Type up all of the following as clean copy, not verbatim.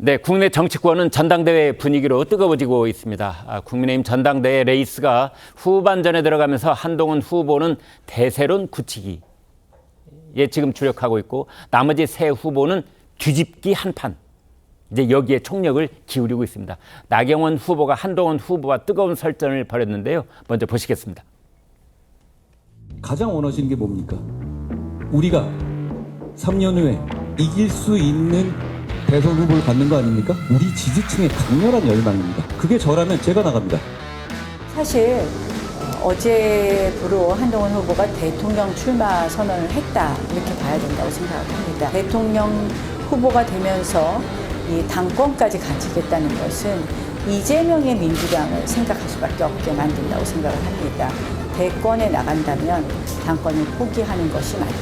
네, 국내 정치권은 전당대회 분위기로 뜨거워지고 있습니다. 국민의힘 전당대회 레이스가 후반전에 들어가면서 한동훈 후보는 대세론 굳히기에 지금 주력하고 있고 나머지 세 후보는 뒤집기 한판. 이제 여기에 총력을 기울이고 있습니다. 나경원 후보가 한동훈 후보와 뜨거운 설전을 벌였는데요. 먼저 보시겠습니다. 가장 원하시는 게 뭡니까? 우리가 3년 후에 이길 수 있는 대선 후보를 받는 거 아닙니까? 우리 지지층의 강렬한 열망입니다. 그게 저라면 제가 나갑니다. 사실 어제부로 한동훈 후보가 대통령 출마 선언을 했다 이렇게 봐야 된다고 생각합니다. 대통령 후보가 되면서 이 당권까지 가지겠다는 것은 이재명의 민주당을 생각할 수밖에 없게 만든다고 생각을 합니다. 대권에 나간다면 당권을 포기하는 것이 맞다.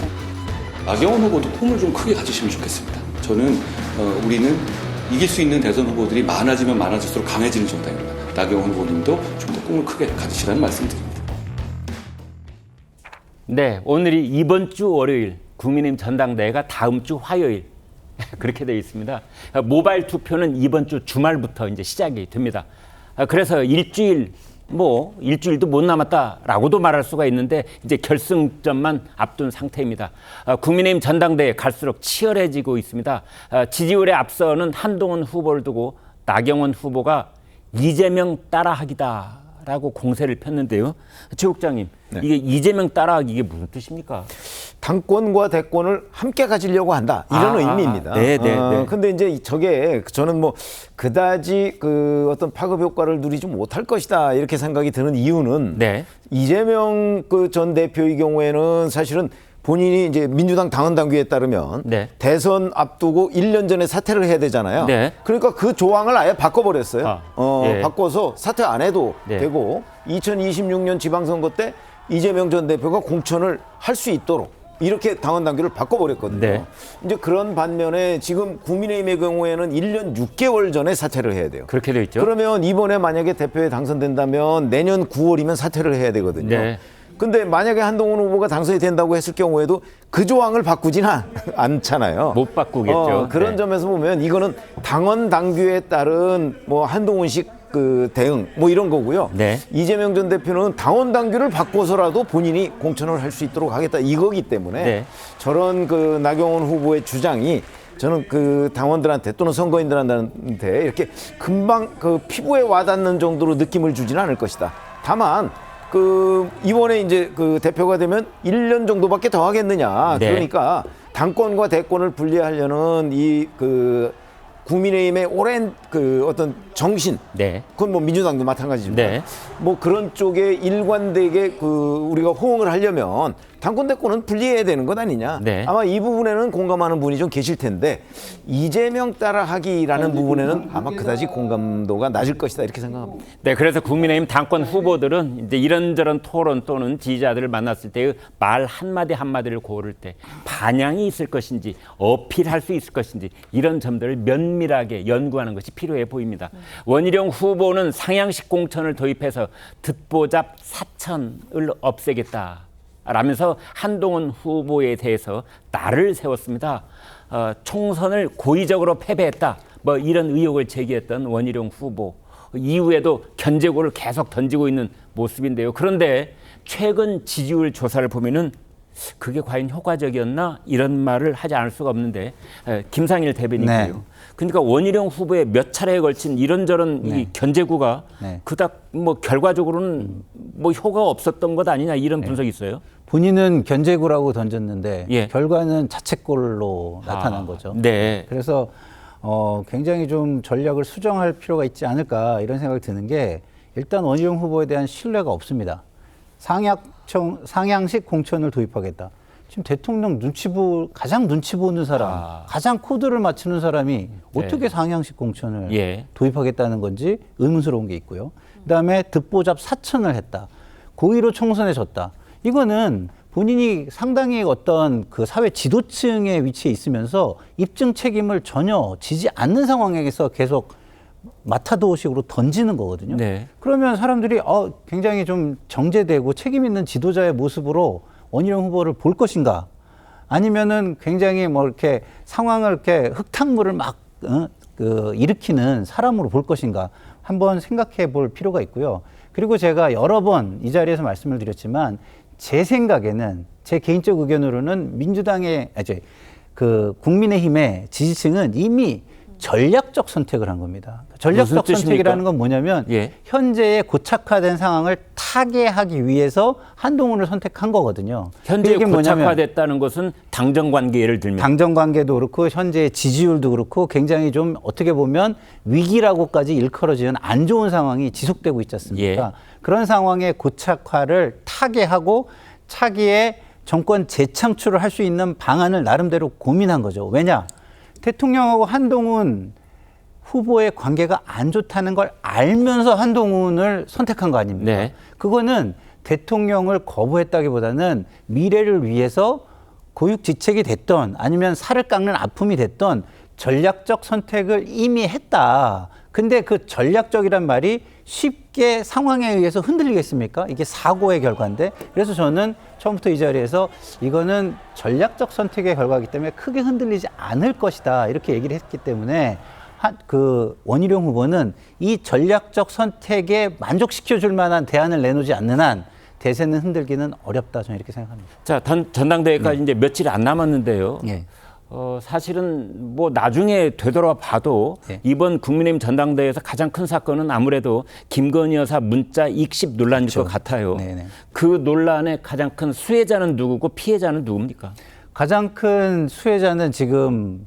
나경원 후보도 꿈을 좀 크게 가지시면 좋겠습니다. 저는 우리는 이길 수 있는 대선 후보들이 많아지면 많아질수록 강해지는 정당입니다. 나경원 후보님도 좀 더 꿈을 크게 가지시라는 말씀드립니다. 네, 오늘이 이번 주 월요일, 국민의힘 전당대회가 다음 주 화요일 그렇게 되어 있습니다. 모바일 투표는 이번 주 주말부터 이제 시작이 됩니다. 그래서 일주일도 못 남았다라고도 말할 수가 있는데 이제 결승점만 앞둔 상태입니다. 국민의힘 전당대회 갈수록 치열해지고 있습니다. 지지율에 앞서는 한동훈 후보를 두고 나경원 후보가 이재명 따라하기다라고 공세를 폈는데요. 최 국장님, 네. 이게 이재명 따라하기 이게 무슨 뜻입니까? 당권과 대권을 함께 가지려고 한다 이런 의미입니다. 네. 근데 이제 저게 저는 뭐 그다지 그 어떤 파급 효과를 누리지 못할 것이다 이렇게 생각이 드는 이유는 네. 이재명 그 전 대표의 경우에는 사실은 본인이 이제 민주당 당헌 당규에 따르면 네. 대선 앞두고 1년 전에 사퇴를 해야 되잖아요. 네. 그러니까 그 조항을 아예 바꿔버렸어요. 예. 바꿔서 사퇴 안 해도 네. 되고 2026년 지방선거 때 이재명 전 대표가 공천을 할 수 있도록 이렇게 당헌 당규를 바꿔버렸거든요. 네. 이제 그런 반면에 지금 국민의힘의 경우에는 1년 6개월 전에 사퇴를 해야 돼요. 그렇게 되어 있죠. 그러면 이번에 만약에 대표에 당선된다면 내년 9월이면 사퇴를 해야 되거든요. 네. 근데 만약에 한동훈 후보가 당선이 된다고 했을 경우에도 그 조항을 바꾸지는 않잖아요. 못 바꾸겠죠. 그런 네. 점에서 보면 이거는 당헌 당규에 따른 뭐 한동훈식 그 대응 뭐 이런 거고요. 네. 이재명 전 대표는 당헌 당규를 바꿔서라도 본인이 공천을 할 수 있도록 하겠다 이거기 때문에 네. 저런 그 나경원 후보의 주장이 저는 그 당원들한테 또는 선거인들한테 이렇게 금방 그 피부에 와닿는 정도로 느낌을 주지는 않을 것이다. 다만 그 이번에 이제 그 대표가 되면 1년 정도밖에 더 하겠느냐. 네. 그러니까 당권과 대권을 분리하려는 이 그 국민의힘의 오랜 그 어떤 정신. 네. 그건 뭐 민주당도 마찬가지지만 네. 뭐 그런 쪽에 일관되게 그 우리가 호응을 하려면 당권 대권은 분리해야 되는 것 아니냐. 네. 아마 이 부분에는 공감하는 분이 좀 계실 텐데 이재명 따라하기라는 부분에는 아마 그다지 공감도가 낮을 것이다 이렇게 생각합니다. 네, 그래서 국민의힘 당권 후보들은 이제 이런저런 토론 또는 지지자들을 만났을 때의 말 한마디 한마디를 고를 때 반향이 있을 것인지 어필할 수 있을 것인지 이런 점들을 면밀하게 연구하는 것이 필요해 보입니다. 원희룡 후보는 상향식 공천을 도입해서 듣보잡 사천을 없애겠다. 라면서 한동훈 후보에 대해서 날을 세웠습니다. 총선을 고의적으로 패배했다. 뭐 이런 의혹을 제기했던 원희룡 후보. 이후에도 견제구를 계속 던지고 있는 모습인데요. 그런데 최근 지지율 조사를 보면은 그게 과연 효과적이었나 이런 말을 하지 않을 수가 없는데 김상일 대변인이고요. 네. 그러니까 원희룡 후보의 몇 차례에 걸친 이런저런 이 견제구가 그닥 뭐 결과적으로는 뭐 효과가 없었던 것 아니냐 이런 분석이 있어요. 본인은 견제구라고 던졌는데 예. 결과는 자책골로 나타난 거죠. 네. 그래서 굉장히 좀 전략을 수정할 필요가 있지 않을까 이런 생각이 드는 게 일단 원희룡 후보에 대한 신뢰가 없습니다. 상향식 공천을 도입하겠다. 지금 대통령 가장 눈치 보는 사람, 가장 코드를 맞추는 사람이 어떻게 상향식 공천을 도입하겠다는 건지 의문스러운 게 있고요. 그다음에 듣보잡 사천을 했다. 고의로 총선에 졌다. 이거는 본인이 상당히 어떤 그 사회 지도층의 위치에 있으면서 입증 책임을 전혀 지지 않는 상황에서 계속 마타도식으로 던지는 거거든요. 네. 그러면 사람들이 굉장히 좀 정제되고 책임 있는 지도자의 모습으로 원희룡 후보를 볼 것인가? 아니면은 굉장히 뭐 이렇게 상황을 이렇게 흙탕물을 막 일으키는 사람으로 볼 것인가 한번 생각해 볼 필요가 있고요. 그리고 제가 여러 번 이 자리에서 말씀을 드렸지만 제 생각에는 제 개인적 의견으로는 국민의힘의 지지층은 이미 전략적 선택을 한 겁니다. 전략적 선택이라는 건 뭐냐면 예. 현재의 고착화된 상황을 타개하기 위해서 한동훈을 선택한 거거든요. 현재 그게 뭐냐면 고착화됐다는 것은 당정 관계 예를 들면 당정 관계도 그렇고 현재의 지지율도 그렇고 굉장히 좀 어떻게 보면 위기라고까지 일컬어지는 안 좋은 상황이 지속되고 있지 않습니까? 예. 그런 상황의 고착화를 타개하고 차기에 정권 재창출을 할 수 있는 방안을 나름대로 고민한 거죠. 왜냐? 대통령하고 한동훈 후보의 관계가 안 좋다는 걸 알면서 한동훈을 선택한 거 아닙니까? 네. 그거는 대통령을 거부했다기보다는 미래를 위해서 고육지책이 됐던 아니면 살을 깎는 아픔이 됐던 전략적 선택을 이미 했다. 근데 그 전략적이란 말이 쉽게 상황에 의해서 흔들리겠습니까? 이게 사고의 결과인데. 그래서 저는 처음부터 이 자리에서 이거는 전략적 선택의 결과이기 때문에 크게 흔들리지 않을 것이다. 이렇게 얘기를 했기 때문에 원희룡 후보는 이 전략적 선택에 만족시켜줄 만한 대안을 내놓지 않는 한 대세는 흔들기는 어렵다. 저는 이렇게 생각합니다. 자, 전당대회까지 이제 며칠 안 남았는데요. 네. 사실은 뭐 나중에 되돌아 봐도 네. 이번 국민의힘 전당대회에서 가장 큰 사건은 아무래도 김건희 여사 문자 익십 논란일 것 같아요. 네네. 그 논란의 가장 큰 수혜자는 누구고 피해자는 누굽니까? 가장 큰 수혜자는 지금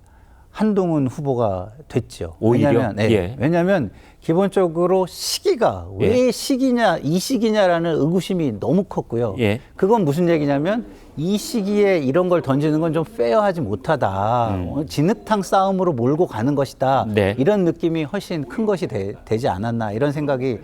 한동훈 후보가 됐죠. 오히려? 왜냐하면, 예. 왜냐하면 기본적으로 시기가 왜 시기냐, 이 시기냐라는 의구심이 너무 컸고요. 예. 그건 무슨 얘기냐면 이 시기에 이런 걸 던지는 건 좀 페어하지 못하다. 진흙탕 싸움으로 몰고 가는 것이다. 네. 이런 느낌이 훨씬 큰 것이 되지 않았나 이런 생각이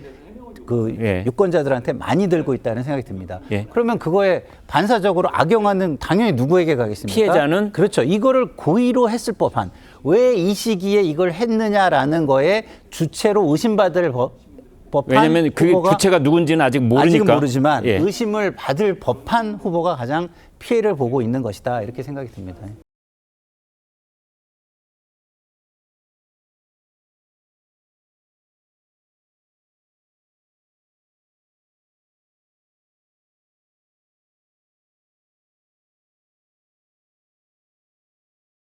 예. 유권자들한테 많이 들고 있다는 생각이 듭니다. 예. 그러면 그거에 반사적으로 악영하는 당연히 누구에게 가겠습니까? 피해자는? 그렇죠. 이거를 고의로 했을 법한 왜 이 시기에 이걸 했느냐라는 거에 주체로 의심받을 법한 왜냐하면 그 후보가 주체가 누군지는 아직 모르니까. 아직은 모르지만 예. 의심을 받을 법한 후보가 가장 피해를 보고 있는 것이다 이렇게 생각이 듭니다.